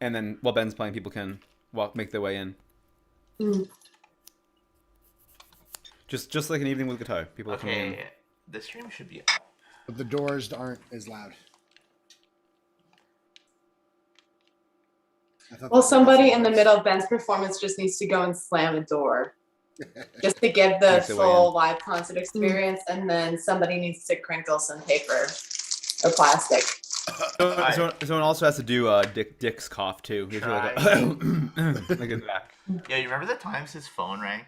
and then while Ben's playing, people can make their way in. Mm. Just like an evening with guitar, people are coming in. Okay, the stream should be up. But the doors aren't as loud. Well, somebody in the middle of Ben's performance just needs to go and slam a door. Just to give the Make their way full in. live concert experience, and then somebody needs to crinkle some paper or plastic. Someone also has to do Dick's cough too. You have to like, like in back. Yeah, you remember the times his phone rang?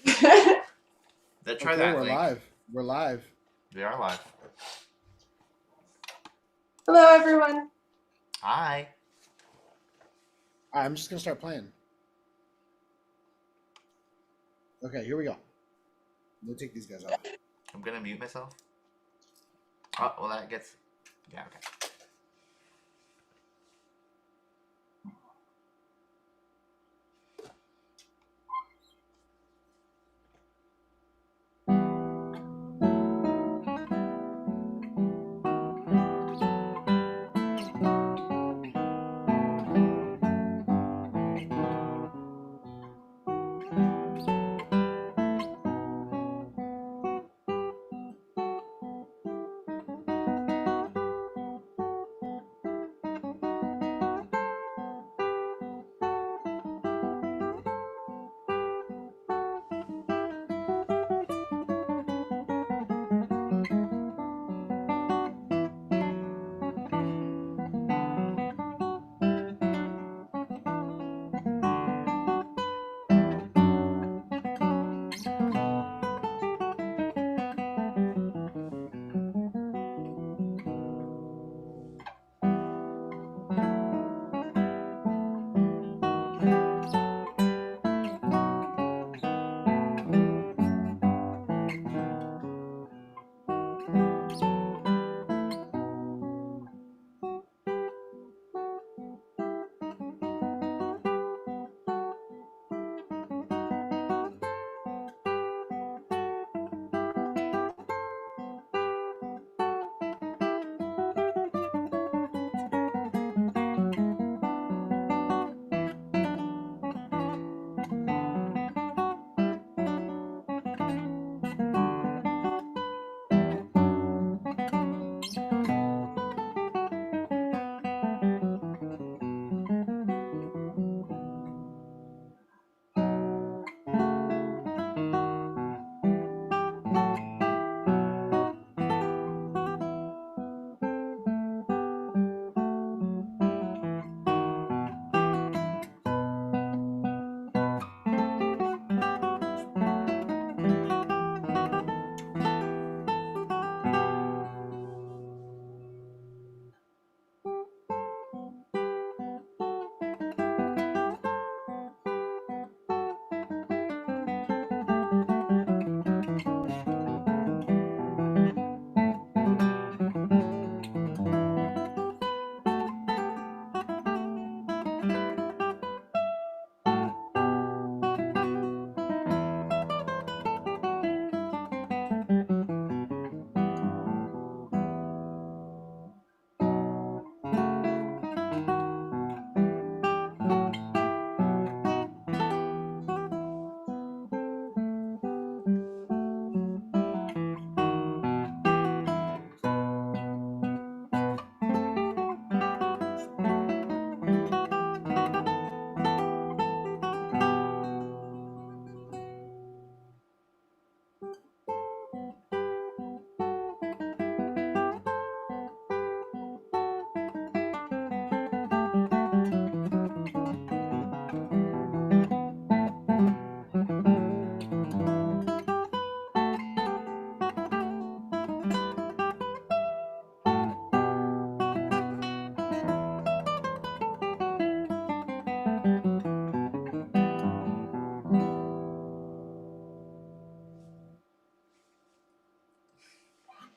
Hello, Try Okay, that. we're Link. live. We're live. We are live. everyone. Hi. All right, I'm just gonna start playing. Okay, here we go. We'll take these guys off. I'm gonna mute myself. Oh, well, that gets. Yeah, okay.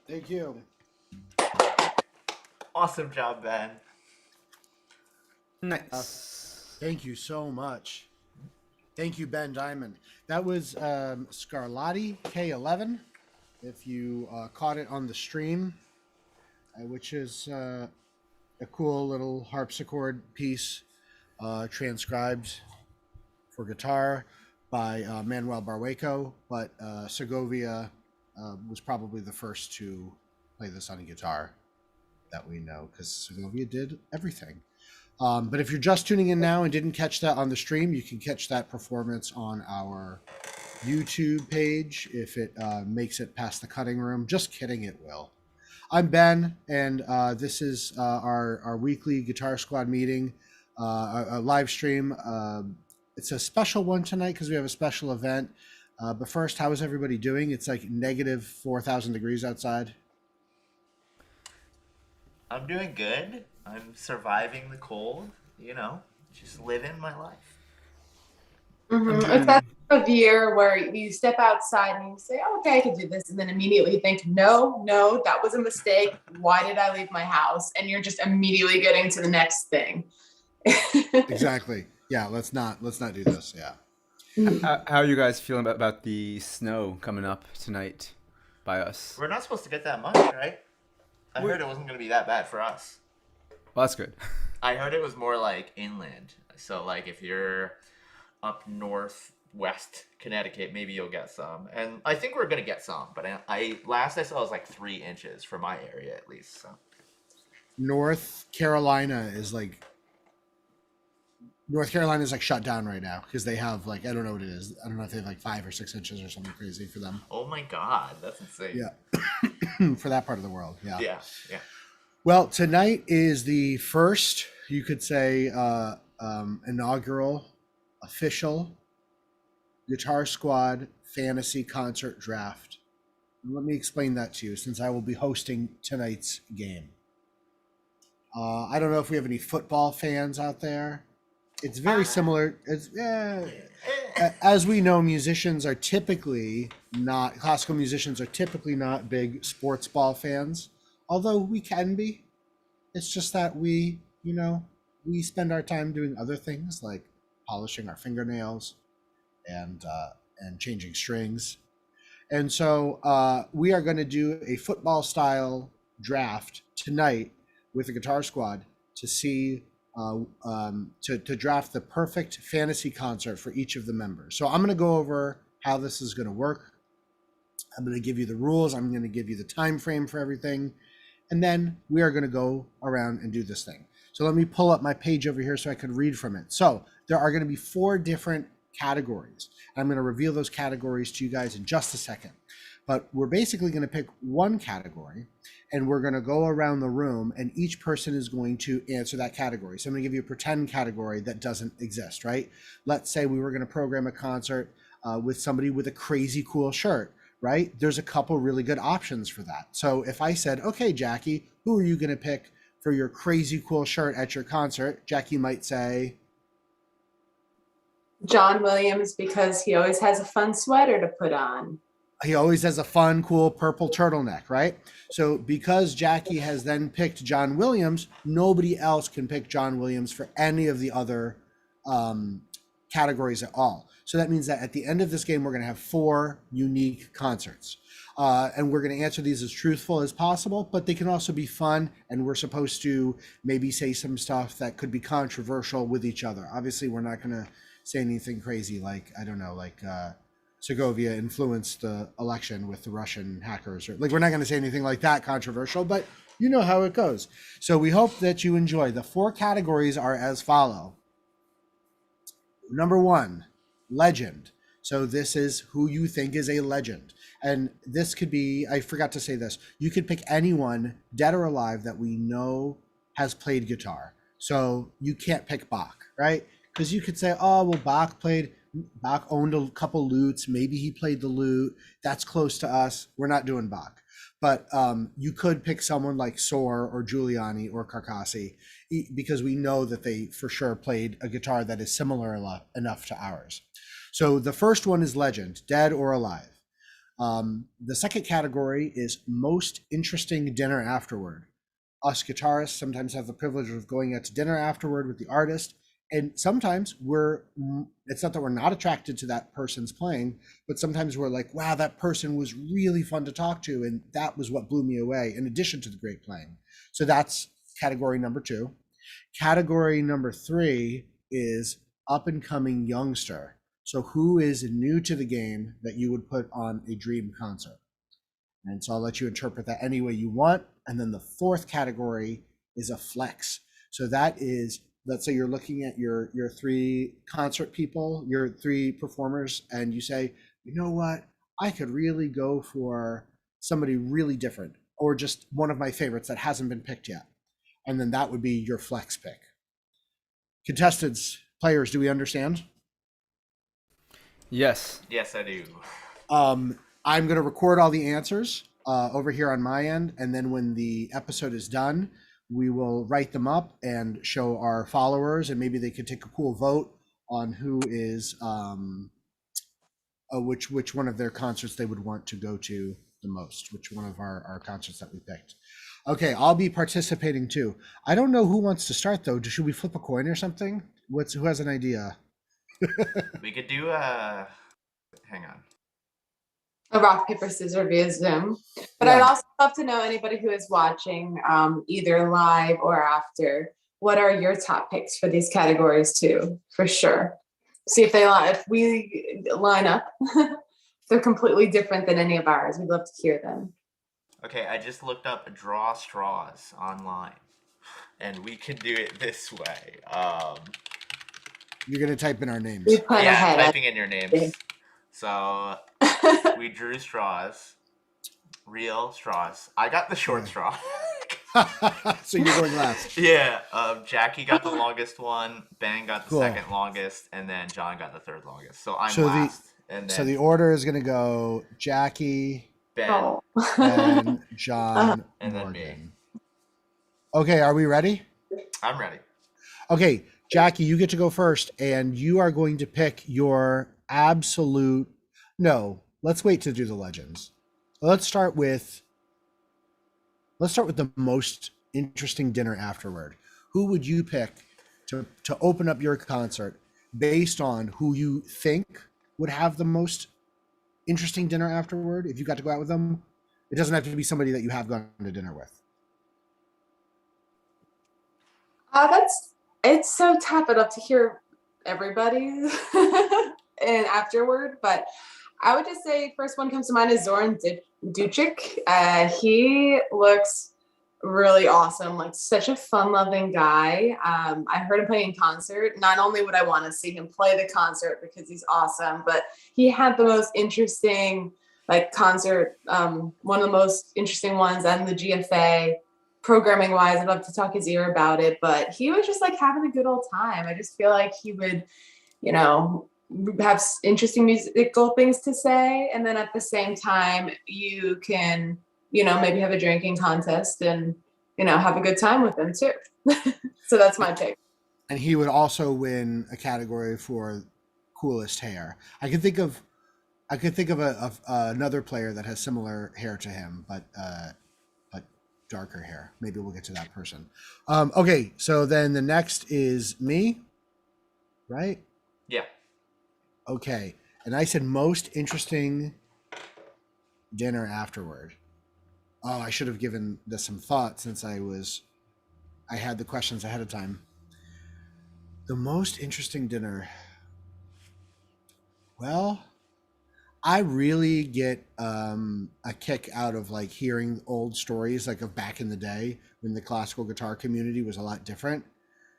Thank you. Awesome job, Ben. Nice. Thank you so much. Thank you, Ben Diamond. That was Scarlatti K11. If you caught it on the stream, which is a cool little harpsichord piece transcribed for guitar by Manuel Barrueco, but Segovia was probably the first to play this on a guitar that we know, because Segovia did everything. But if you're just tuning in now and didn't catch that on the stream, you can catch that performance on our YouTube page if it makes it past the cutting room. Just kidding, it will. I'm Ben, and this is our weekly Guitar Squad meeting, a live stream. It's a special one tonight because we have a special event. But first, how is everybody doing? It's like negative 4,000 degrees outside. I'm doing good. I'm surviving the cold. You know, just living my life. It's that time of year where you step outside and you say, oh, okay, I can do this. And then immediately you think, no, that was a mistake. Why did I leave my house? And you're just immediately getting to the next thing. Exactly. Yeah, let's not do this. Yeah. How are you guys feeling about the snow coming up tonight by us? We're not supposed to get that much, right? I heard it wasn't going to be that bad for us. Well, that's good. I heard it was more like inland. So, like, if you're up northwest Connecticut, maybe you'll get some. And I think we're going to get some. But last I saw was like 3 inches for my area, at least. So North Carolina is like shut down right now because they have like, I don't know what it is. I don't know if they have like 5 or 6 inches or something crazy for them. oh my God, that's insane. Yeah. For that part of the world. Yeah. Yeah. Well, tonight is the first, you could say, inaugural, official Guitar Squad Fantasy Concert Draft. And let me explain that to you, since I will be hosting tonight's game. I don't know if we have any football fans out there. It's very similar. It's as we know, classical musicians are typically not big sports ball fans, although we can be. It's just that we spend our time doing other things like polishing our fingernails and changing strings. And so we are going to do a football style draft tonight with the Guitar Squad to see to draft the perfect fantasy concert for each of the members. So I'm going to go over how this is going to work. I'm going to give you the rules. I'm going to give you the time frame for everything. And then we are going to go around and do this thing. So let me pull up my page over here so I can read from it. So there are going to be 4 different categories. I'm going to reveal those categories to you guys in just a second. But we're basically going to pick one category and we're going to go around the room and each person is going to answer that category. So I'm going to give you a pretend category that doesn't exist, right? Let's say we were going to program a concert with somebody with a crazy cool shirt, right? There's a couple really good options for that. So if I said, okay, Jackie, who are you going to pick for your crazy cool shirt at your concert? Jackie might say John Williams, because he always has a fun sweater to put on. He always has a fun, cool purple turtleneck, right? So because Jackie has then picked John Williams, nobody else can pick John Williams for any of the other categories at all. So that means that at the end of this game, we're going to have 4 unique concerts. And we're going to answer these as truthful as possible, but they can also be fun. And we're supposed to maybe say some stuff that could be controversial with each other. Obviously, we're not going to say anything crazy like, I don't know, like Segovia influenced the election with the Russian hackers. Or like, we're not going to say anything like that controversial, but you know how it goes. So we hope that you enjoy. The 4 categories are as follow. Number 1, legend. So this is who you think is a legend. And this could be, I forgot to say this, you could pick anyone dead or alive that we know has played guitar. So you can't pick Bach, right? Because you could say, oh, well, Bach owned a couple lutes. Maybe he played the lute. That's close to us. We're not doing Bach. But you could pick someone like Soar or Giuliani or Carcassi because we know that they for sure played a guitar that is similar enough to ours. So the first one is legend, dead or alive. The second category is most interesting dinner afterward. Us guitarists sometimes have the privilege of going out to dinner afterward with the artist. And sometimes it's not that we're not attracted to that person's playing, but sometimes we're like, wow, that person was really fun to talk to. And that was what blew me away in addition to the great playing. So that's category number 2. Category number 3 is up and coming youngster. So who is new to the game that you would put on a dream concert? And so I'll let you interpret that any way you want. And then the 4th category is a flex. So that is, let's say you're looking at your 3 concert people, your 3 performers, and you say, you know what, I could really go for somebody really different, or just one of my favorites that hasn't been picked yet. And then that would be your flex pick. Contestants, players, do we understand? Yes. Yes, I do. I'm going to record all the answers over here on my end, and then when the episode is done, we will write them up and show our followers, and maybe they could take a cool vote on who is which one of their concerts they would want to go to the most, which one of our concerts that we picked. Okay, I'll be participating too. I don't know who wants to start though. Should we flip a coin or something? Who has an idea? We could do hang on. A rock, paper, scissors via Zoom. But Yeah. I'd also love to know anybody who is watching, either live or after, what are your top picks for these categories too, for sure. See if if we line up. They're completely different than any of ours. We'd love to hear them. Okay, I just looked up draw straws online, and we can do it this way. You're going to type in our names. We plan Yeah, ahead. typing in your names. So we drew straws, real straws. I got the short straw. So you're going last. Yeah, Jackie got the longest one, Ben got the Cool. second longest, and then John got the third longest. So I'm So last. And then So the order is going to go Jackie, Ben. Oh. Ben, John, And then me. Morgan. Okay, are we ready? I'm ready. Okay, Jackie, you get to go first, and you are going to pick your absolute. No, let's wait to do the legends. Let's start with the most interesting dinner afterward. Who would you pick to open up your concert based on who you think would have the most interesting dinner afterward if you got to go out with them? It doesn't have to be somebody that you have gone to dinner with. It's so tough. I'd love to hear everybody's and afterward, but I would just say first one comes to mind is Zoran Ducic. He looks really awesome, like such a fun-loving guy. I heard him play in concert. Not only would I want to see him play the concert because he's awesome, but he had the most interesting concert, one of the most interesting ones on the GFA. Programming wise, I'd love to talk his ear about it, but he was just having a good old time. I just feel like he would, have interesting musical things to say. And then at the same time, you can, maybe have a drinking contest and, have a good time with him too. So that's my pick. And he would also win a category for coolest hair. I could think of another player that has similar hair to him, but darker hair. Maybe we'll get to that person. Okay, so then the next is me, right? Yeah. Okay, and I said most interesting dinner afterward. Oh, I should have given this some thought since I had the questions ahead of time. The most interesting dinner. Well, I really get a kick out of hearing old stories of back in the day when the classical guitar community was a lot different.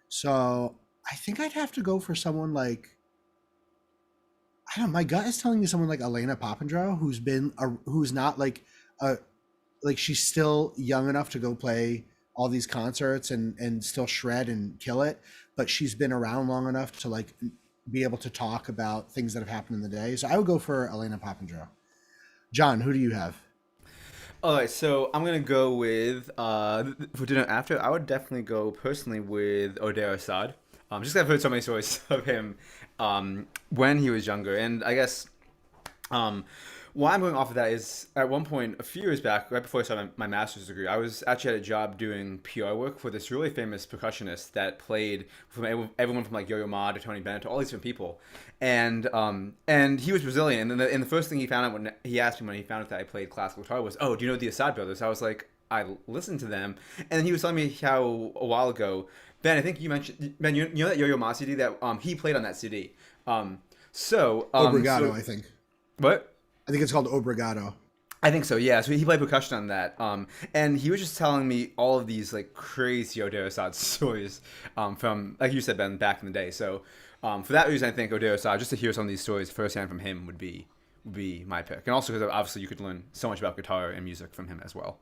So I think I'd have to go for someone I don't know, my gut is telling me someone like Elena Papandreou, who's not she's still young enough to go play all these concerts and still shred and kill it, but she's been around long enough to be able to talk about things that have happened in the day. So I would go for Elena Papandreou. John, who do you have? All right, so I'm gonna go with for dinner after. I would definitely go personally with Odair Assad. Just 'cause I've heard so many stories of him when he was younger, and I guess why I'm going off of that is at one point a few years back, right before I started my master's degree, I was actually at a job doing PR work for this really famous percussionist that played from everyone from Yo-Yo Ma to Tony Bennett to all these different people, and he was Brazilian. And the first thing he found out when he asked me when he found out that I played classical guitar was, "Oh, do you know the Assad brothers?" I was like, I listened to them, and he was telling me how a while ago, Ben, I think you mentioned Ben, you know that Yo-Yo Ma CD that he played on that CD. Obrigado, I think. What? I think it's called Obrigado. I think so, yeah. So he played percussion on that, and he was just telling me all of these like crazy Odero Assad stories from, like you said, Ben, back in the day. So for that reason, I think Odero Assad, just to hear some of these stories firsthand from him, would be my pick, and also because obviously you could learn so much about guitar and music from him as well.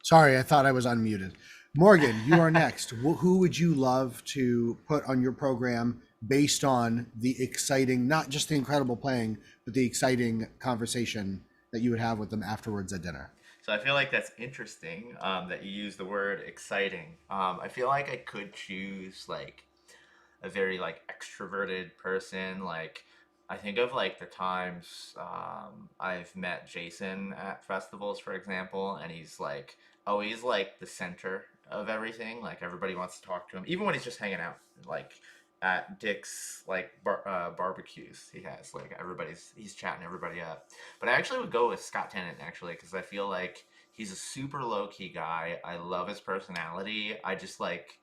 Sorry, I thought I was unmuted. Morgan, you are next. Who would you love to put on your program based on the exciting, not just the incredible playing, but the exciting conversation that you would have with them afterwards at dinner? So I feel like that's interesting that you use the word exciting. I feel like I could choose like a very like extroverted person. Like I think of like the times I've met Jason at festivals, for example, and he's like always like the center of everything. Like everybody wants to talk to him, even when he's just hanging out, like at Dick's like barbecues. He has like he's chatting everybody up. But I actually would go with Scott Tennant actually because I feel like he's a super low key guy. I love his personality. I just like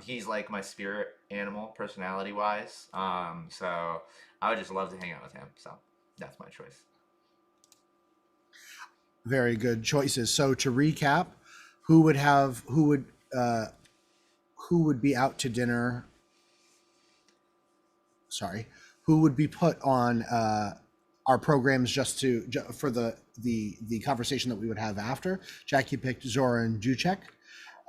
he's like my spirit animal personality wise. So I would just love to hang out with him. So that's my choice. Very good choices. So to recap, who would be out to dinner? Sorry, who would be put on our programs just for the conversation that we would have after? Jackie picked Zoran Jucek.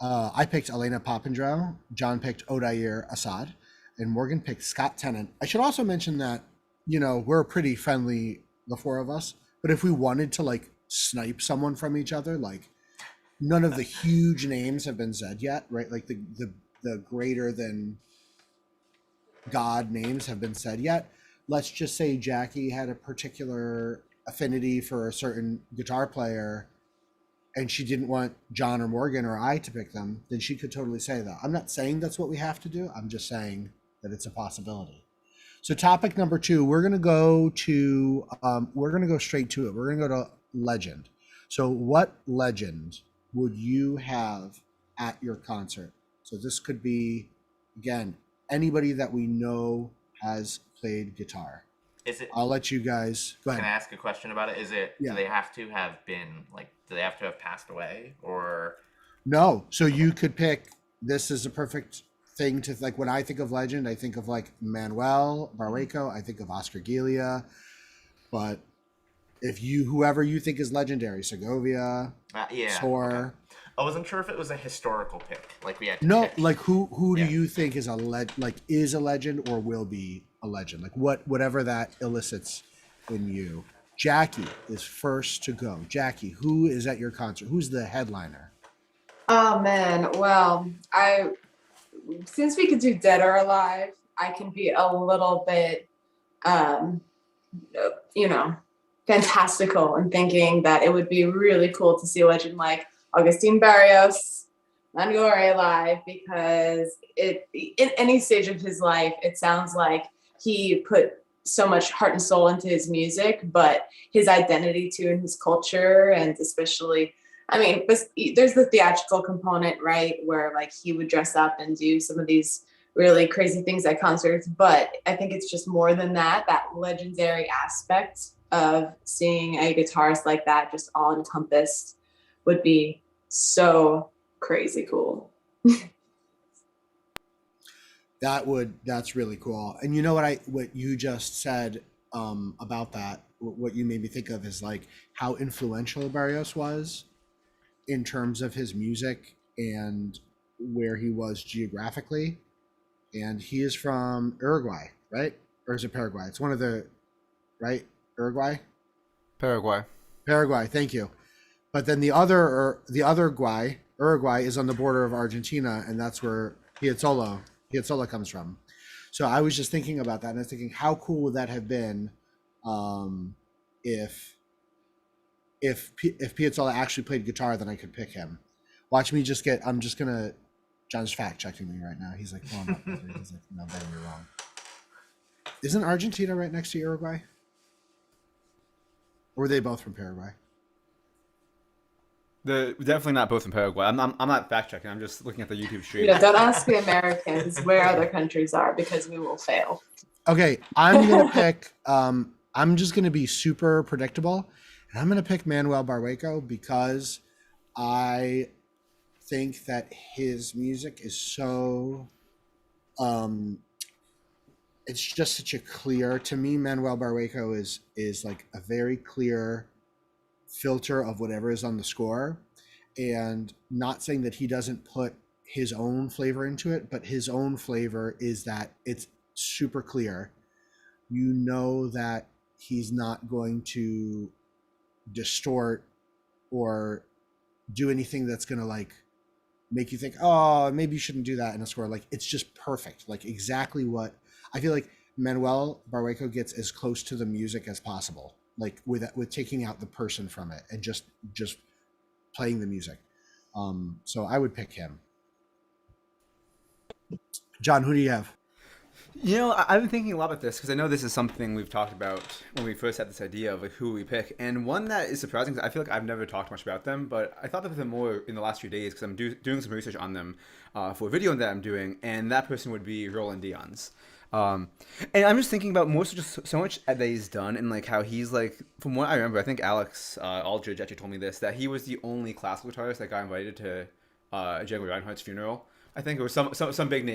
I picked Elena Papandreou. John picked Odair Assad, and Morgan picked Scott Tennant. I should also mention that we're pretty friendly, the four of us. But if we wanted to like snipe someone from each other, like none of the huge names have been said yet, right? Like the greater than God names have been said yet. Let's just say Jackie had a particular affinity for a certain guitar player and she didn't want John or Morgan or I to pick them, then she could totally say that. I'm not saying that's what we have to do. I'm just saying that it's a possibility. So topic number 2, we're going to go straight to it. We're going to go to legend. So what legend would you have at your concert? So this could be, again, anybody that we know has played guitar. Is it? I'll let you guys go ahead. Can I ask a question about it? Is it? Yeah. Do they have to have been like? Do they have to have passed away or? No. So you could pick. This is a perfect thing to like. When I think of legend, I think of like Manuel Barrueco. I think of Oscar Gilia. But if whoever you think is legendary, Segovia, Sor. Okay. I wasn't sure if it was a historical pick. Like we had to pick. Like who do you think is a legend or will be a legend? Like whatever that elicits in you. Jackie is first to go. Jackie, who is at your concert? Who's the headliner? Oh man, well, since we could do Dead or Alive, I can be a little bit fantastical in thinking that it would be really cool to see a legend like Agustin Barrios, Mangore live, because in any stage of his life, it sounds like he put so much heart and soul into his music, but his identity too and his culture, and especially, there's the theatrical component, right, where like he would dress up and do some of these really crazy things at concerts, but I think it's just more than that legendary aspect of seeing a guitarist like that just all encompassed would be so crazy cool. That's really cool. And you know what you just said about that, what you made me think of is like how influential Barrios was in terms of his music and where he was geographically. And he is from Uruguay, right? Or is it Paraguay? It's one of the, right? Uruguay? Paraguay, thank you. But then the other Uruguay is on the border of Argentina, and that's where Piazzolla comes from. So I was just thinking about that, and I was thinking, how cool would that have been if Piazzolla actually played guitar, then I could pick him. Watch me just get. John's fact checking me right now. He's like, oh, no, he's like, no, Ben, you're wrong. Isn't Argentina right next to Uruguay? Or were they both from Paraguay? They're definitely not both from Paraguay. I'm not fact checking. I'm just looking at the YouTube stream. Don't ask the Americans where other countries are because we will fail. Okay, I'm gonna pick. I'm just gonna be super predictable, and I'm gonna pick Manuel Barrueco because I think that his music is so. It's just such a clear, to me, Manuel Barrueco is like a very clear filter of whatever is on the score, and not saying that he doesn't put his own flavor into it, but his own flavor is that it's super clear. You know that he's not going to distort or do anything that's going to like make you think, oh, maybe you shouldn't do that in a score. Like, it's just perfect. Like, exactly what I feel like Manuel Barrueco gets as close to the music as possible, like with taking out the person from it and just playing the music. So I would pick him. John, who do you have? You know, I've been thinking a lot about this because I know this is something we've talked about when we first had this idea of like who we pick, and one that is surprising because I feel like I've never talked much about them, but I thought about them more in the last few days because I'm doing some research on them for a video that I'm doing, and that person would be Roland Dions. And I'm just thinking about more so much that he's done and like how he's like, from what I remember, I think Alex Aldridge actually told me this, that he was the only classical guitarist that got invited to Django Reinhardt's funeral. I think it was some big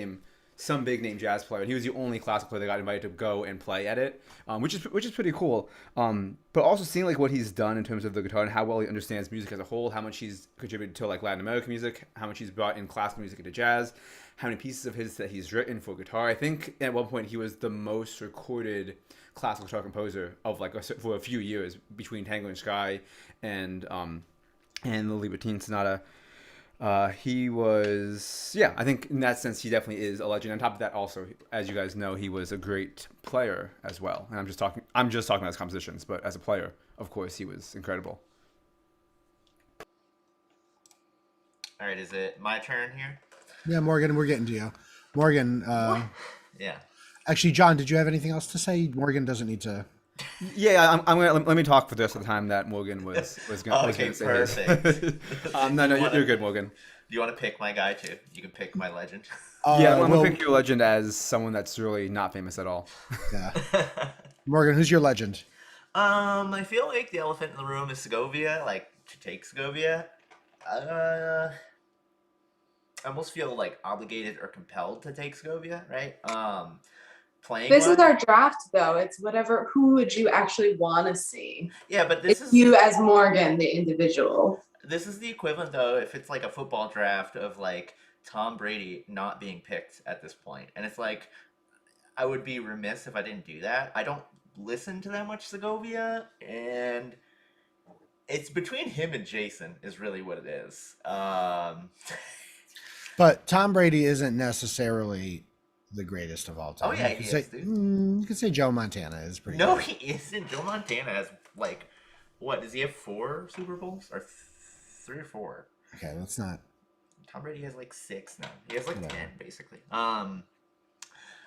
name jazz player, and he was the only classical player that got invited to go and play at it, which is pretty cool. But also seeing like what he's done in terms of the guitar and how well he understands music as a whole, how much he's contributed to like Latin American music, how much he's brought in classical music into jazz, how many pieces of his that he's written for guitar. I think at one point he was the most recorded classical guitar composer of like for a few years between Tango and Sky and the Libertine Sonata. He was, yeah, I think in that sense he definitely is a legend. On top of that, also, as you guys know, he was a great player as well. And I'm just talking about his compositions, but as a player, of course, he was incredible. All right, is it my turn here? Yeah, Morgan, we're getting to you. Morgan, Yeah. actually, John, did you have anything else to say? Morgan doesn't need to. Yeah, I'm gonna let me talk for the rest of the time that Morgan was gonna Okay, say his. perfect. No, you're good, Morgan. Do you want to pick my guy too? You can pick my legend. Yeah, I'm gonna pick your legend as someone that's really not famous at all. Yeah. Morgan, who's your legend? I feel like the elephant in the room is Segovia. Like, to take Segovia. I almost feel like obligated or compelled to take Segovia, right? Playing. This is our draft, though. It's whatever. Who would you actually want to see? Yeah, but this It's is you as Morgan, the individual. this is the equivalent though if it's like a football draft of like Tom Brady not being picked at this point, and it's like I would be remiss if I didn't do that. I don't listen to that much Segovia, and it's between him and Jason is really what it is. But Tom Brady isn't necessarily the greatest of all time. Oh, yeah, you he could say, is, dude. You could say Joe Montana is pretty. No, good. he isn't. Joe Montana has like what? Does he have 4 Super Bowls or 3 or 4? Okay, let's not. Tom Brady has like 6 now. He has like Yeah. 10 basically.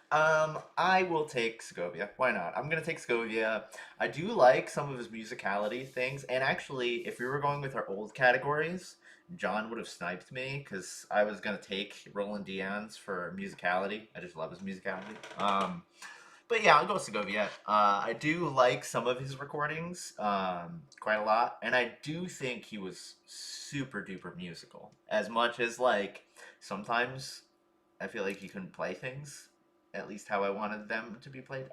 I will take Segovia. Why not? I'm gonna take Segovia. I do like some of his musicality things, and actually, if we were going with our old categories, John would have sniped me because I was gonna take Roland Dions for musicality. I just love his musicality. But yeah, I'll go Segovia. I do like some of his recordings quite a lot, and I do think he was super duper musical. As much as like sometimes I feel like he couldn't play things at least how I wanted them to be played.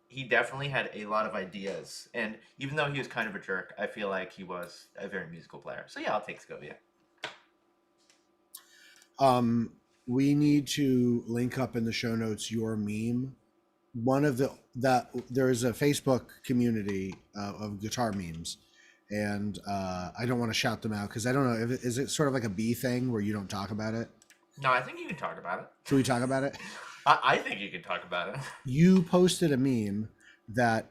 He definitely had a lot of ideas, and even though he was kind of a jerk, I feel like he was a very musical player. So yeah, I'll take Segovia. We need to link up in the show notes your meme. One of there is a Facebook community of guitar memes, and I don't want to shout them out because I don't know if is it sort of like a B thing where you don't talk about it. No, I think you can talk about it. Should we talk about it? I think you can talk about it. You posted a meme that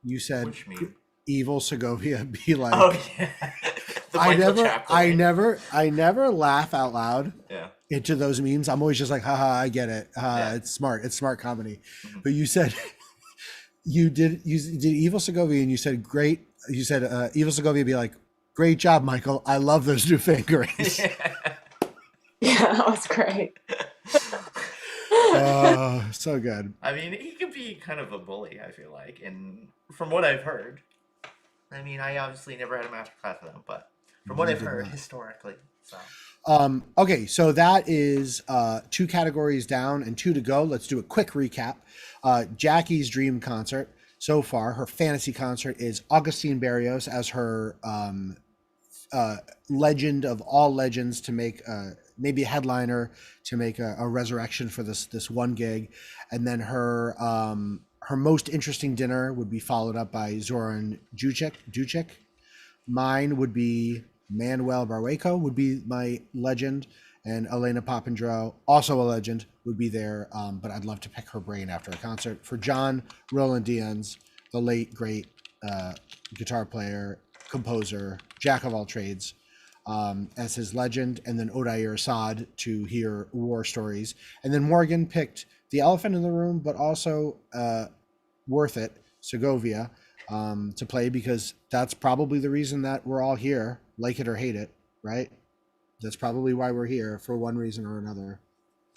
you said Which meme? evil Segovia be like. Oh yeah. The I Michael Chapman meme. I never laugh out loud Yeah. into those memes. I'm always just like, haha, I get it. Yeah. It's smart. It's smart comedy. Mhm. But you said you did Evil Segovia, and you said great. You said Evil Segovia be like, great job, Michael. I love those new fingerings. Yeah, that was great. Oh, so good. I mean, he can be kind of a bully, I feel like, and from what I've heard, I mean, I obviously never had a master class with him, but from what I've Neither heard did I. historically, so Okay, so that is 2 categories down and 2 to go. Let's do a quick recap. Jackie's dream concert so far, her fantasy concert is Augustine Barrios as her legend of all legends to make maybe a headliner to make a resurrection for this one gig, and then her most interesting dinner would be followed up by Zoran Jucic. Mine would be Manuel Barreco would be my legend, and Elena Papandreou, also a legend, would be there. But I'd love to pick her brain after a concert. For John Roland Diaz, the late great guitar player, composer, jack of all trades, as his legend, and then Odair Assad to hear war stories. And then Morgan picked the elephant in the room, but also Worth It, Segovia, to play, because that's probably the reason that we're all here, like it or hate it, right? That's probably why we're here, for one reason or another.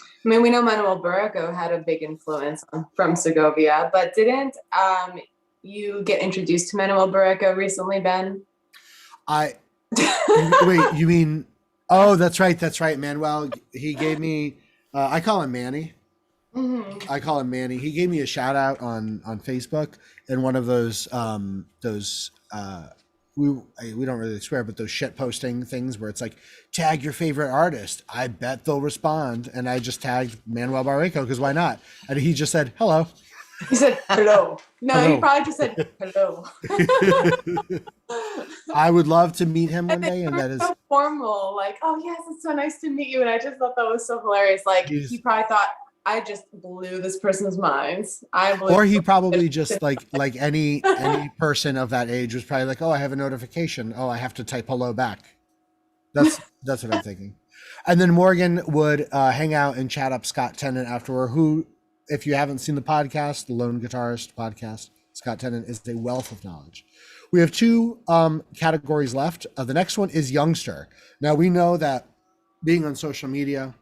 I mean, we know Manuel Barreco had a big influence from Segovia, but didn't you get introduced to Manuel Barreco recently, Ben? Wait, you mean? Oh, that's right, Manuel. He gave me. I call him Manny. Mm-hmm. I call him Manny. He gave me a shout out on Facebook in one of those we don't really swear, but those shit posting things where it's like, tag your favorite artist. I bet they'll respond. And I just tagged Manuel Barreco because why not? And he just said hello. He said hello. No, Hello. he probably just said hello. I would love to meet him one And day, they and were that is so formal, like, oh yes, it's so nice to meet you. And I just thought that was so hilarious. Like He's- he probably thought I just blew this person's minds. I blew. or he probably just like any person of that age was probably like, oh, I have a notification. Oh, I have to type hello back. That's what I'm thinking. And then Morgan would hang out and chat up Scott Tennant afterward, who, if you haven't seen the podcast, the Lone Guitarist podcast, Scott Tennant is a wealth of knowledge. We have 2 categories left. The next one is youngster. Now, we know that being on social media,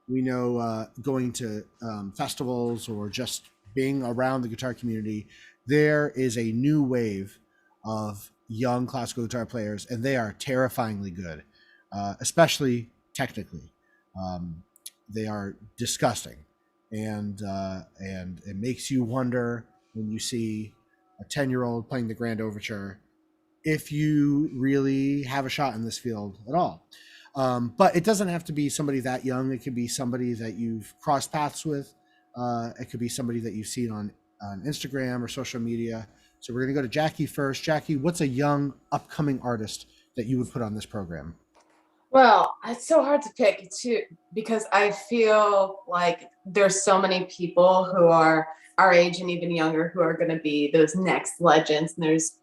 we know going to festivals or just being around the guitar community, there is a new wave of young classical guitar players, and they are terrifyingly good, especially technically. They are disgusting, and it makes you wonder when you see a 10-year-old playing the Grand Overture if you really have a shot in this field at all. But it doesn't have to be somebody that young. It could be somebody that you've crossed paths with. It could be somebody that you've seen on Instagram or social media. So we're going to go to Jackie first. Jackie, what's a young upcoming artist that you would put on this program? Well, it's so hard to pick too, because I feel like there's so many people who are our age and even younger who are going to be those next legends. And there's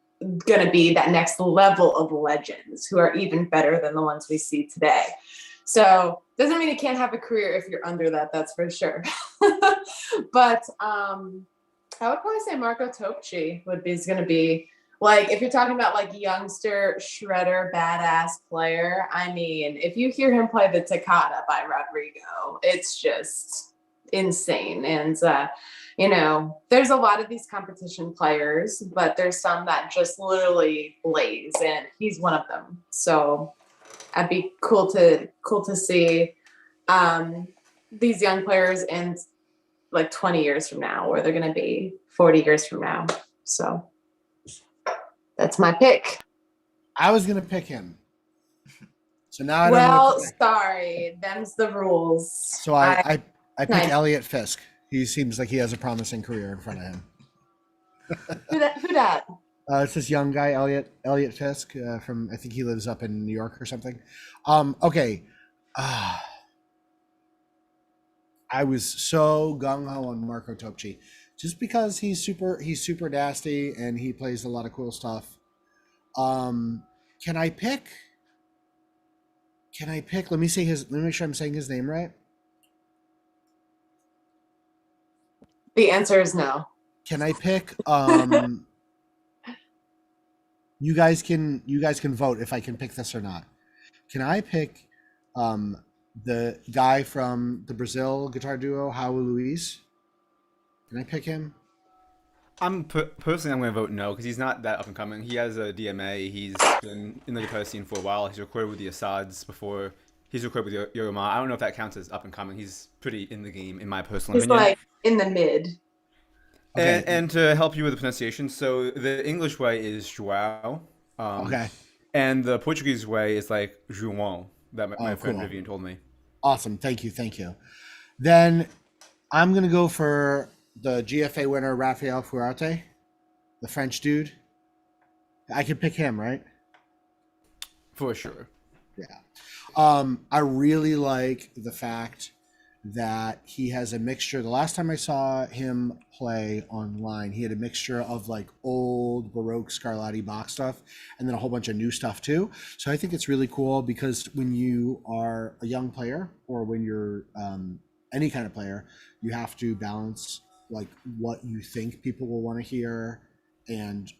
going to be that next level of legends who are even better than the ones we see today. So doesn't mean you can't have a career if you're under that, that's for sure. But I would probably say Marco Topci is going to be, like, if you're talking about like youngster shredder badass player, I mean, if you hear him play the Toccata by Rodrigo, it's just insane. And you know, there's a lot of these competition players, but there's some that just literally blaze, and he's one of them. So I'd be cool to see these young players in like 20 years from now, where they're going to be 40 years from now. So that's my pick. I was going to pick him. So now I don't know. Well, sorry, them's the rules. So I picked Elliot Fisk. He seems like he has a promising career in front of him. Who that? It's this young guy, Elliot Fisk, from, I think he lives up in New York or something. Okay. I was so gung-ho on Marco Topci just because he's super nasty and he plays a lot of cool stuff. Can I pick? Let me make sure I'm saying his name right. The answer is no. Can I pick? You guys can vote if I can pick this or not. Can I pick the guy from the Brazil guitar duo, Raul Luiz? Can I pick him? Personally, I'm going to vote no because he's not that up and coming. He has a DMA. He's been in the guitar scene for a while. He's recorded with the Assads before. He's recorded with Yo-Yo Ma. I don't know if that counts as up and coming. He's pretty in the game, in my personal He's opinion. like in the mid. Okay. And to help you with the pronunciation, so the English way is João. Okay. And the Portuguese way is like João. That my friend cool. Vivian told me. Awesome. Thank you. Then I'm going to go for the GFA winner, Rafael Fuerte, the French dude. I can pick him, right? For sure. Yeah. I really like the fact that he has a mixture. The last time I saw him play online, he had a mixture of like old Baroque Scarlatti Bach stuff and then a whole bunch of new stuff too. So I think it's really cool because when you are a young player or when you're any kind of player, you have to balance like what you think people will want to hear and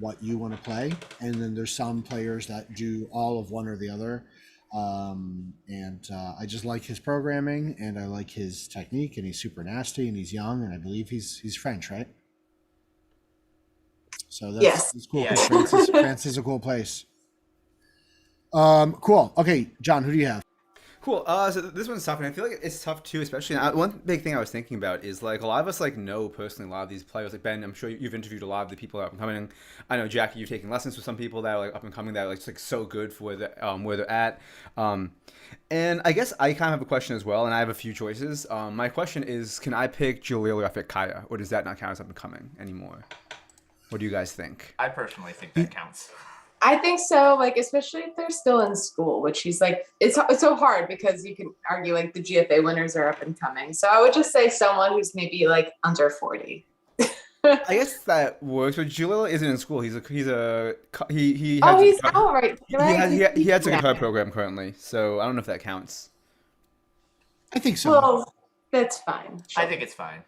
what you want to play. And then there's some players that do all of one or the other. I just like his programming and I like his technique, and he's super nasty and he's young, and I believe he's French, right? So that's cool. Yeah. France is a cool place. Cool. Okay, John, who do you have? Cool. So this one's tough, and I feel like it's tough too, especially one big thing I was thinking about is like a lot of us like know personally a lot of these players. Like Ben, I'm sure you've interviewed a lot of the people that are up and coming. I know Jackie, you've taken lessons with some people that are like up and coming that are like so good for where they're at. And I guess I kind of have a question as well, and I have a few choices. My question is, can I pick Jalil Rafik Kaya, or does that not count as up and coming anymore? What do you guys think? I personally think that counts. I think so, like especially if they're still in school, which he's like, it's so hard because you can argue like the GFA winners are up and coming. So I would just say someone who's maybe like under 40. I guess that works, but Jalil isn't in school. He he's has out right. he has a guitar program currently, so I don't know if that counts. I think so. Well, that's fine. I think it's fine.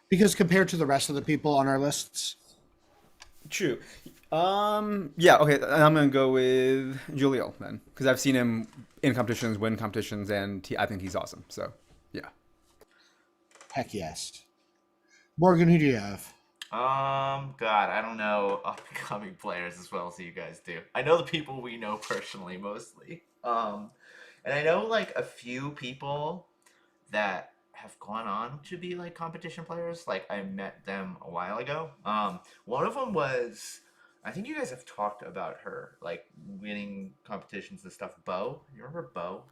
Because compared to the rest of the people on our lists. True. Yeah, okay, I'm gonna go with Jalil then, because I've seen him in competitions, win competitions, and I think he's awesome. So, yeah. Heck yes. Morgan, who do you have? God, I don't know up-and-coming players as well as you guys do. I know the people we know personally, mostly. And I know, like, a few people that have gone on to be, like, competition players. Like, I met them a while ago. One of them was... I think you guys have talked about her, like, winning competitions and stuff. Bo? You remember Bo?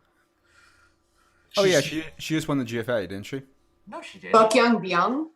Oh, yeah, she just won the GFA, didn't she? No, she didn't. Bok Young Byung.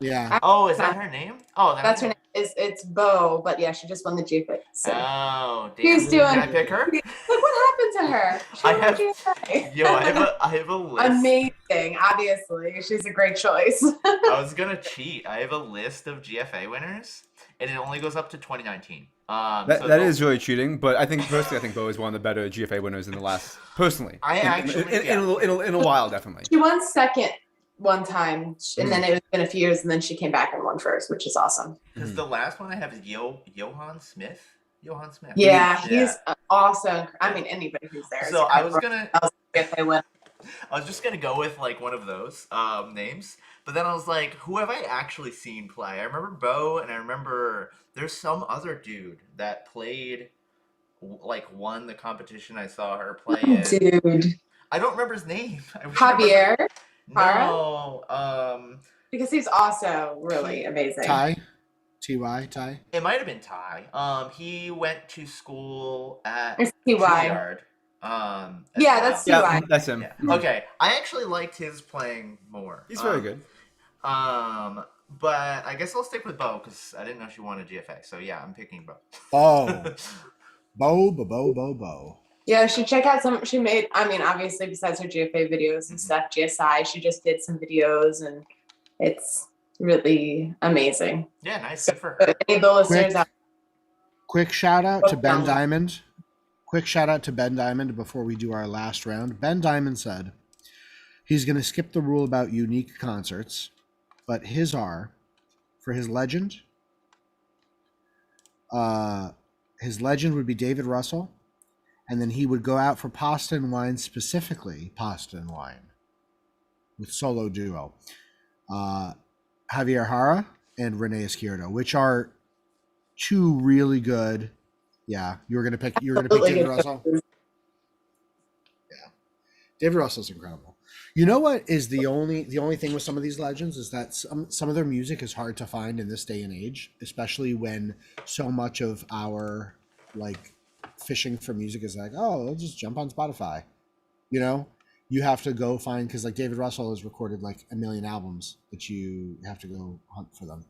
Yeah. Oh, is that her name? Oh, That's her name. It's Bo, but yeah, she just won the GFA. So. Oh, damn. He's doing. Can I pick her? Look what happened to her. She I won have- the GFA. Yo, I have a list. Amazing. Obviously, she's a great choice. I was gonna cheat. I have a list of GFA winners, and it only goes up to 2019. That is really cheating, but I think Bo is one of the better GFA winners in the last. Personally, in a while, definitely. She won second one time, and then it's been a few years, and then she came back and won first, which is awesome. Because the last one I have is Johan Smith. Johan Smith. Yeah, he's awesome. I mean, anybody who's there. So I was just gonna go with like one of those names, but then I was like, who have I actually seen play? I remember Bo, and I remember there's some other dude that played, like, won the competition I saw her play in. Dude. I don't remember his name. I wish I Javier. remembered. No, Because he's also really amazing. Ty? it might have been Ty. He went to school at It's TY. Juilliard. Yeah, that's Yeah, TY. that's him. Yeah. Okay, I actually liked his playing more. He's very good. But I guess I'll stick with Bo because I didn't know she wanted GFA. So yeah, I'm picking Bo. Bo. Yeah, she check out some. She made. I mean, obviously, besides her GFA videos and stuff, GSI. She just did some videos, and it's really amazing. Yeah, nice. Good for her. Any of the listeners out Quick shout out to Ben Download. Diamond. Quick shout out to Ben Diamond before we do our last round. Ben Diamond said he's going to skip the rule about unique concerts, but his are for his legend. His legend would be David Russell, and then he would go out for Pasta and Wine, specifically Pasta and Wine, with solo duo. Javier Jara and Rene Izquierdo, which are two really good. Yeah, you're gonna pick David Russell. Yeah, David Russell's incredible. You know what is the only thing with some of these legends is that some of their music is hard to find in this day and age, especially when so much of our like fishing for music is like, oh, I'll just jump on Spotify. You know, you have to go find, because like David Russell has recorded like 1 million albums, but you have to go hunt for them.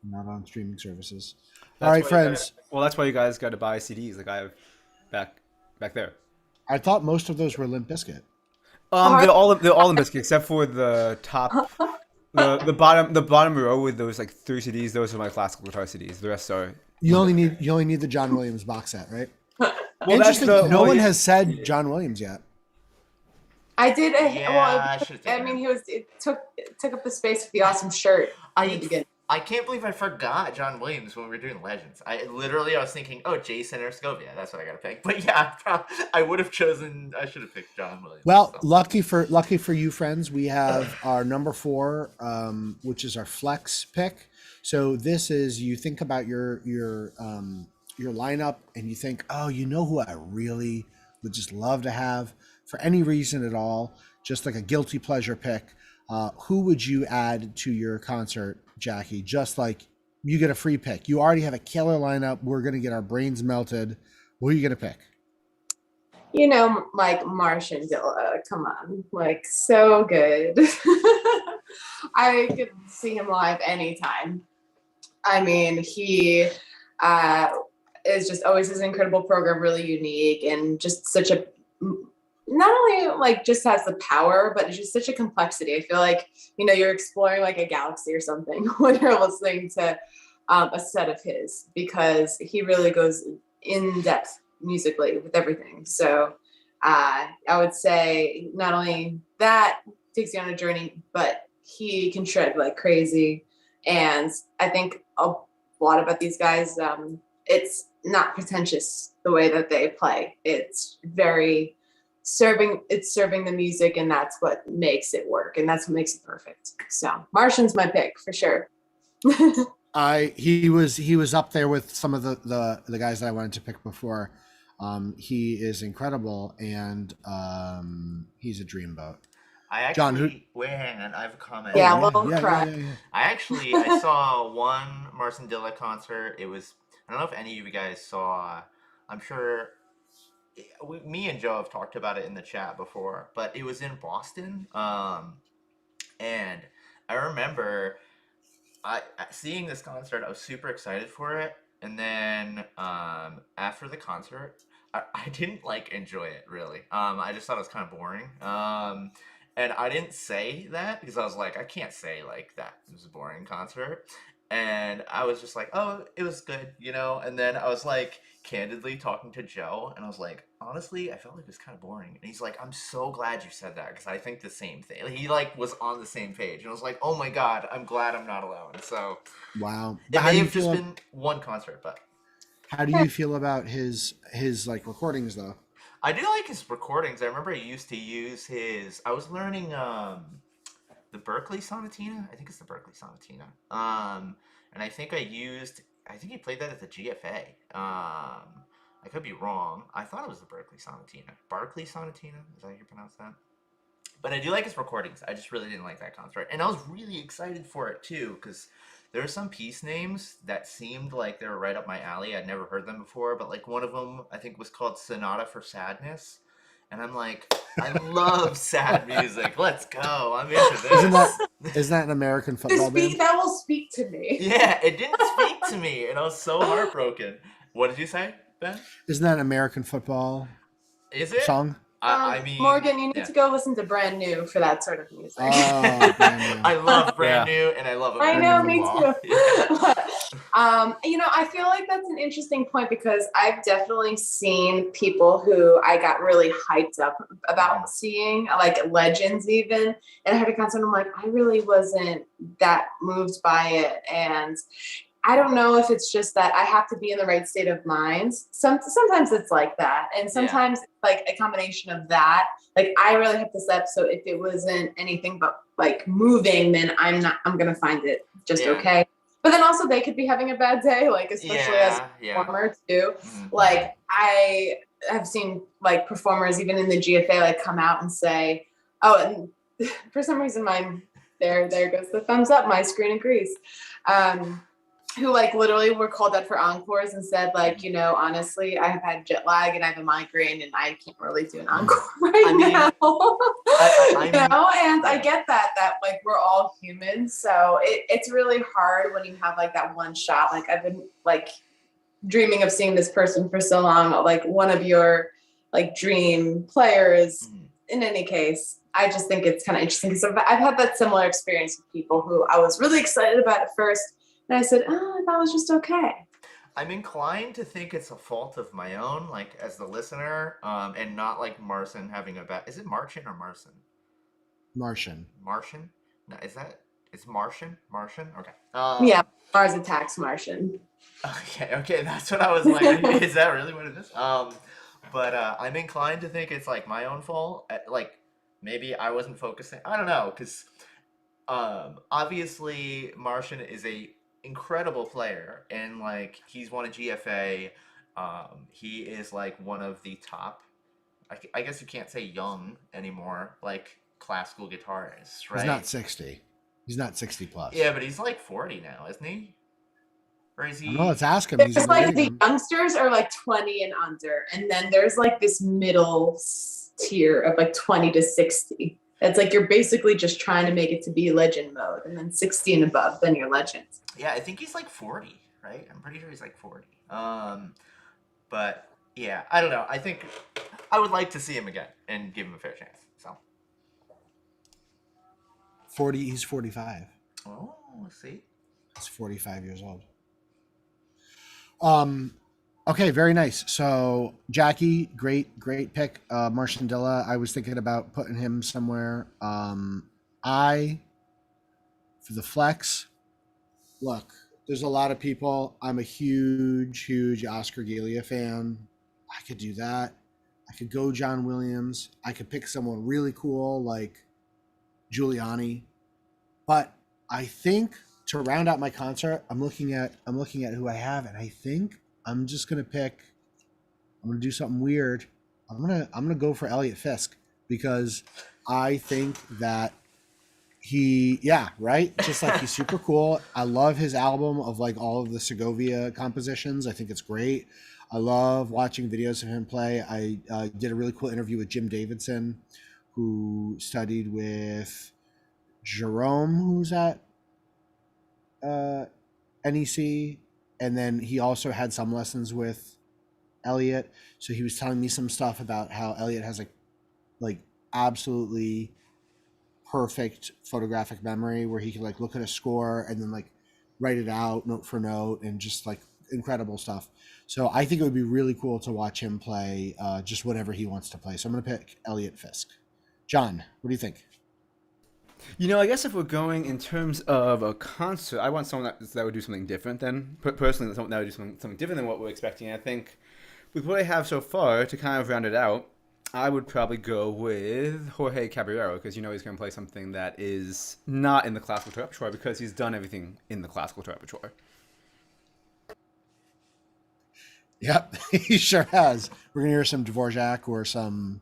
Not on streaming services. All right, friends. That's why you guys got to buy CDs like I have back there. I thought most of those were Limp Bizkit. They're all Limp Bizkit except for the top, the bottom row with those like 3 CDs. Those are my classical guitar CDs. The rest are. You only need the John Williams box set, right? Well, interesting. No one has said John Williams yet. I did I mean, it took up the space with the awesome shirt. I can't believe I forgot John Williams when we were doing Legends. I was thinking, oh, Jason or Scovia. That's what I got to pick. But yeah, I would have chosen. I should have picked John Williams. Well, so. lucky for you, friends, we have our number 4, which is our flex pick. So this is, you think about your lineup and you think, oh, you know who I really would just love to have for any reason at all, just like a guilty pleasure pick. Who would you add to your concert, Jackie? Just like you get a free pick. You already have a killer lineup. We're going to get our brains melted. What are you going to pick? You know, like Martian Dilla. Come on. Like, so good. I could see him live anytime. I mean, he is just always his incredible program, really unique, and just such a, not only like just has the power, but it's just such a complexity. I feel like, you know, you're exploring like a galaxy or something when you're listening to a set of his, because he really goes in depth musically with everything. So I would say not only that takes you on a journey, but he can shred like crazy. And I think a lot about these guys, it's not pretentious the way that they play. It's very serving the music, and that's what makes it work, and that's what makes it perfect. So Martian's my pick for sure. He was up there with some of the guys that I wanted to pick before. He is incredible, and he's a dreamboat. I have a comment. Yeah, I saw one Martin Dilla concert. It was, I don't know if any of you guys saw, I'm sure me and Joe have talked about it in the chat before, but it was in Boston. And I remember seeing this concert. I was super excited for it. And then after the concert, I didn't enjoy it really. I just thought it was kind of boring. And I didn't say that because I was like, I can't say that it was a boring concert. And I was just like, oh, it was good, And then I was candidly talking to Joe, and I was like, honestly, I felt like it was kind of boring. And he's like, I'm so glad you said that because I think the same thing. He was on the same page, and I was like, oh my god, I'm glad I'm not alone. So wow, it may have just been one concert, but how do you feel about his recordings though? I do like his recordings. I remember he used to use his. I was learning the Berkeley Sonatina. I think it's the Berkeley Sonatina. And I think he played that at the GFA. I could be wrong. I thought it was the Berkeley Sonatina. Barclay Sonatina? Is that how you pronounce that? But I do like his recordings. I just really didn't like that concert. And I was really excited for it too, because there were some piece names that seemed like they were right up my alley. I'd never heard them before, but one of them I think was called Sonata for Sadness. And I'm like, I love sad music. Let's go. I'm into this. Isn't that an American football band? That will speak to me. Yeah, it didn't speak to me, and I was so heartbroken. What did you say, Ben? Isn't that an American football song? I mean, Morgan, you need to go listen to Brand New for that sort of music. Oh, I love Brand New, and I love it. I know, me too. I feel like that's an interesting point because I've definitely seen people who I got really hyped up about seeing, like legends even, and I heard a concert and I'm like, I really wasn't that moved by it. And I don't know if it's just that I have to be in the right state of mind. Sometimes it's like that. And sometimes it's like a combination of that. Like I really have to step. So if it wasn't anything but like moving, then I'm gonna find it just okay. But then also they could be having a bad day, like especially as a performer too. Like I have seen like performers even in the GFA like come out and say, oh, and for some reason there goes the thumbs up, my screen agrees. Who like literally were called out for encores and said like, honestly, I have had jet lag and I have a migraine and I can't really do an encore now. And I get that like we're all human. So it's really hard when you have like that one shot. Like I've been like dreaming of seeing this person for so long, like one of your like dream players. In any case, I just think it's kind of interesting because I've had that similar experience with people who I was really excited about at first. And I said, oh, that was just okay. I'm inclined to think it's a fault of my own, like as the listener, and not like Marcin having a bad. Is it Marcin or Marcin? Martian. Martian? No, it's Martian? Martian? Okay. Yeah, Mars attacks Martian. Okay, that's what I was like. Is that really what it is? But I'm inclined to think it's like my own fault. Like maybe I wasn't focusing. I don't know, because obviously Martian is a incredible player and like he's won a GFA. He is like one of the top, I guess you can't say young anymore, like classical guitarists, right? He's not 60 plus. Yeah, but he's like 40 now, isn't he? Or is he? No, let's ask him. It's like the youngsters are like 20 and under, and then there's like this middle tier of like 20 to 60. It's like you're basically just trying to make it to be legend mode, and then 60 and above, then you're legend. Yeah, I think he's like 40, right? I'm pretty sure he's like 40. But yeah, I don't know. I think I would like to see him again and give him a fair chance. So 40, he's 45. Oh, see, he's 45 years old. Okay, very nice. So Jackie, great pick. Martian Dilla, I was thinking about putting him somewhere. For the flex, look, there's a lot of people. I'm a huge Oscar Galia fan. I could do that. I could go John Williams. I could pick someone really cool like Giuliani. But I think to round out my concert, I'm looking at who I have, and I think I'm just gonna do something weird. I'm gonna go for Elliot Fisk because I think that just like he's super cool. I love his album of like all of the Segovia compositions. I think it's great. I love watching videos of him play. I did a really cool interview with Jim Davidson, who studied with Jerome, who's at NEC, and then he also had some lessons with Elliot. So he was telling me some stuff about how Elliot has like absolutely perfect photographic memory where he can like look at a score and then like write it out note for note and just like incredible stuff. So I think it would be really cool to watch him play just whatever he wants to play. So I'm going to pick Elliot Fisk. John, what do you think? I guess if we're going in terms of a concert, I want someone that would do something different than, personally, someone that would do something different than what we're expecting. I think with what I have so far, to kind of round it out, I would probably go with Jorge Caballero, because he's going to play something that is not in the classical repertoire because he's done everything in the classical repertoire. Yep, he sure has. We're going to hear some Dvorak or some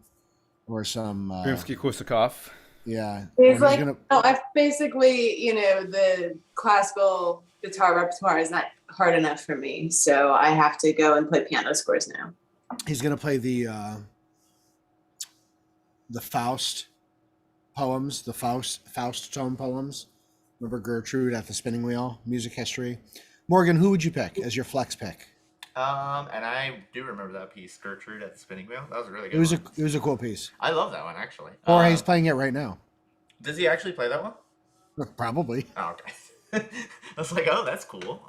Rimsky-Korsakov. Yeah. It's like, I've basically, the classical guitar repertoire is not hard enough for me, so I have to go and play piano scores now. He's going to play the Faust poems, the Faust tone poems. Remember Gertrude at the Spinning Wheel, music history. Morgan, who would you pick as your flex pick? And I do remember that piece, Gertrude at the Spinning Wheel. That was a really good one. It was a cool piece. I love that one, actually. Jorge's playing it right now. Does he actually play that one? Probably. Oh, okay. I was like, oh, that's cool.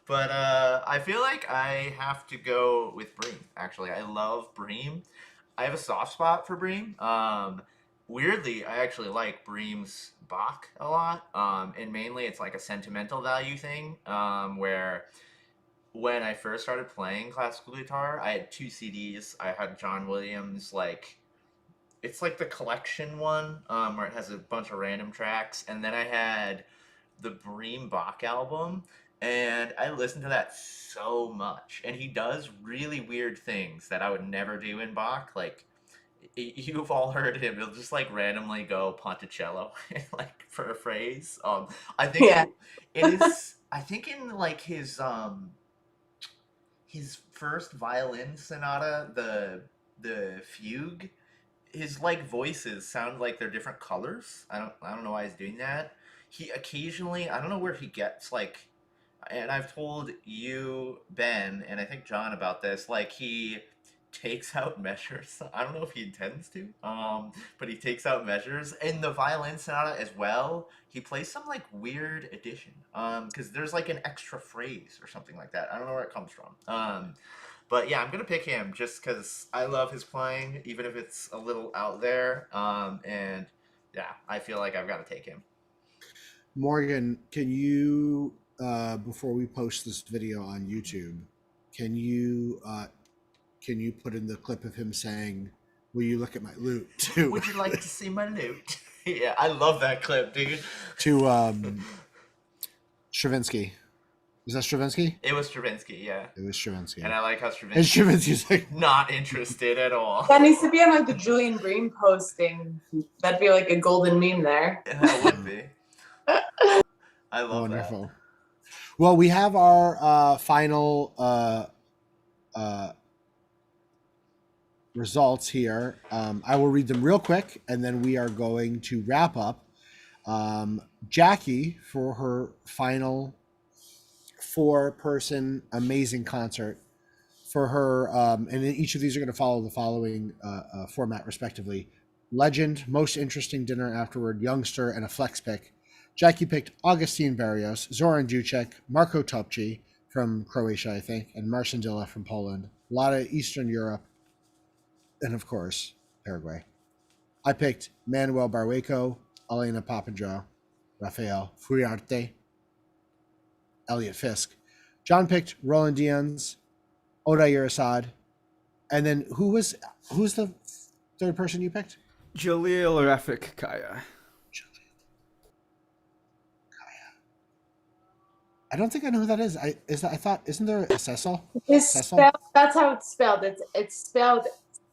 But I feel like I have to go with Bream. Actually, I love Bream. I have a soft spot for Bream. Weirdly, I actually like Bream's Bach a lot. And mainly it's like a sentimental value thing. Where when I first started playing classical guitar, I had two CDs. I had John Williams, like it's like the collection one, where it has a bunch of random tracks, and then I had the Bream Bach album, and I listened to that so much. And he does really weird things that I would never do in Bach. Like you've all heard him; he'll just like randomly go Ponticello, like for a phrase. I think Yeah. it is. I think in like his first violin sonata, the fugue, his like voices sound like they're different colors. I don't know why he's doing that. He occasionally, I don't know where he gets like, and I've told you, Ben, and I think John about this, like he takes out measures. I don't know if he intends to, but he takes out measures. In the violin sonata as well, he plays some like weird addition. Because there's like an extra phrase or something like that. I don't know where it comes from. But yeah, I'm gonna pick him just because I love his playing, even if it's a little out there. And yeah, I feel like I've got to take him. Morgan, can you, before we post this video on YouTube, can you put in the clip of him saying, "Will you look at my loot?" to Would you like to see my loot? Yeah, I love that clip, dude. to Stravinsky? Is that Stravinsky? It was Stravinsky, yeah. It was Stravinsky. And I like how And Stravinsky Stravinsky's like, not interested at all. That needs to be on like the Julian Bream posting. That'd be like a golden meme there. That would be. I love wonderful. Well, we have our final results here. I will read them real quick, and then we are going to wrap up. Jackie, for her final 4-person amazing concert, for her, and then each of these are going to follow the following format respectively: legend, most interesting dinner afterward, youngster, and a flex pick. Jackie picked Augustine Barrios, Zoran Ducek, Marko Topci from Croatia, I think, and Marcin Dilla from Poland. A lot of Eastern Europe, and of course, Paraguay. I picked Manuel Barrueco, Elena Papandreou, Rafael Furiarte, Elliot Fisk. John picked Roland Diaz, Odair Assad, and then who's the third person you picked? Jalil Rafik Kaya. I don't think I know who that is. I thought, isn't there a Cecil? It's Cecil? spelled, that's how it's spelled. It's spelled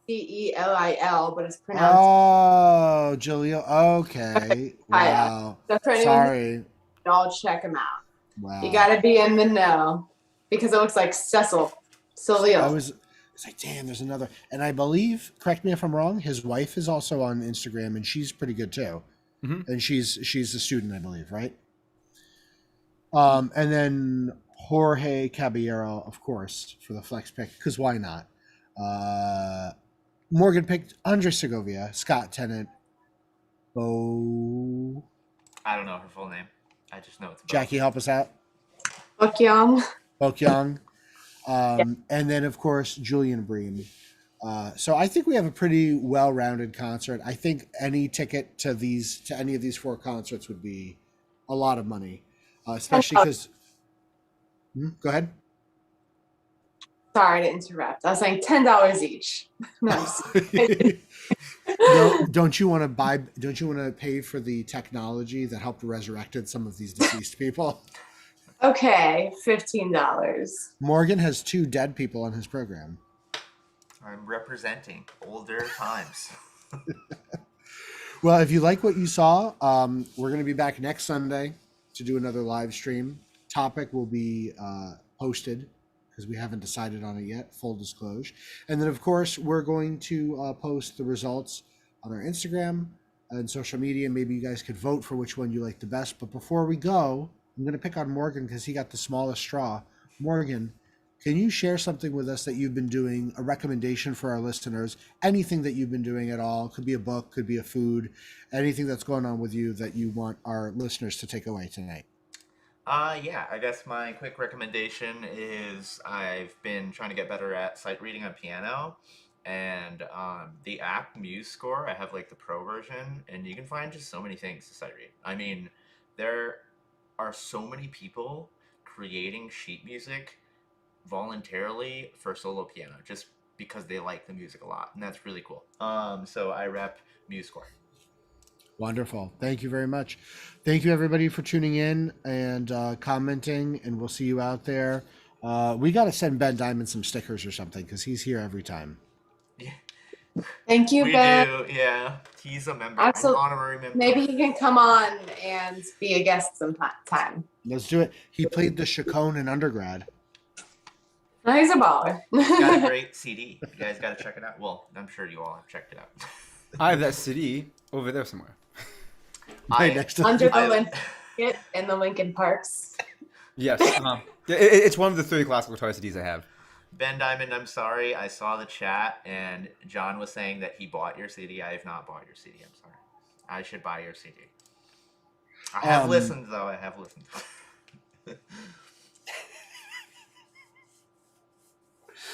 Celil, but it's pronounced. Oh, Jalil. Okay. Wow. That's right. Sorry. I'll check him out. Wow. You got to be in the know because it looks like Cecil. Celil. It's like, damn, there's another. And I believe, correct me if I'm wrong, his wife is also on Instagram, and she's pretty good too. Mm-hmm. And she's a student, I believe, right? And then Jorge Caballero, of course, for the flex pick, because why not? Morgan picked Andre Segovia, Scott Tennant, Bo. I don't know her full name. I just know it's Jackie, help us out. Bokyong. Bokyung. And then, of course, Julian Bream. So I think we have a pretty well-rounded concert. I think any ticket to any of these 4 concerts would be a lot of money, especially because. Go ahead. Sorry to interrupt. I was saying $10 each. No, I'm just- Don't you want to buy? Don't you want to pay for the technology that helped resurrected some of these deceased people? Okay, $15. Morgan has 2 dead people on his program. I'm representing older times. Well, if you like what you saw, we're going to be back next Sunday to do another live stream. Topic will be posted because we haven't decided on it yet, full disclosure. And then, of course, we're going to post the results on our Instagram and social media. Maybe you guys could vote for which one you like the best. But before we go, I'm going to pick on Morgan because he got the smallest straw. Morgan, can you share something with us that you've been doing, a recommendation for our listeners, anything that you've been doing at all? Could be a book, could be a food, anything that's going on with you that you want our listeners to take away tonight. Yeah, I guess my quick recommendation is I've been trying to get better at sight reading on piano, and the app MuseScore. I have like the pro version, and you can find just so many things to sight read. I mean, there are so many people creating sheet music voluntarily for solo piano just because they like the music a lot, and that's really cool. So I rep MuseScore. Wonderful. Thank you very much. Thank you, everybody, for tuning in and commenting, and we'll see you out there. We got to send Ben Diamond some stickers or something because he's here every time. Yeah, Thank you, we Ben. do. Yeah, he's a member, Absolutely. an honorary member. Maybe he can come on and be a guest sometime. Let's do it. He played the Chaconne in undergrad. No, he's a baller. He's got a great CD. You guys got to check it out. Well, I'm sure you all have checked it out. I have that CD over there somewhere. Right next to Under the I- Lincoln in the Lincoln Parks. Yes. It's one of the 3 classical guitar CDs I have. Ben Diamond, I'm sorry. I saw the chat, and John was saying that he bought your CD. I have not bought your CD. I'm sorry. I should buy your CD. I have listened, though. I have listened.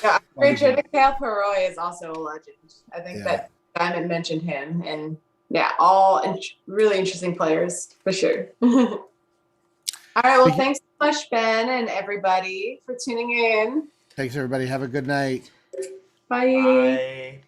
Yeah, Richard Cale Peroy is also a legend. I think Yeah. that Diamond mentioned him, and yeah, all really interesting players for sure. All right, well, thanks so much, Ben, and everybody for tuning in. Thanks, everybody. Have a good night. Bye. Bye.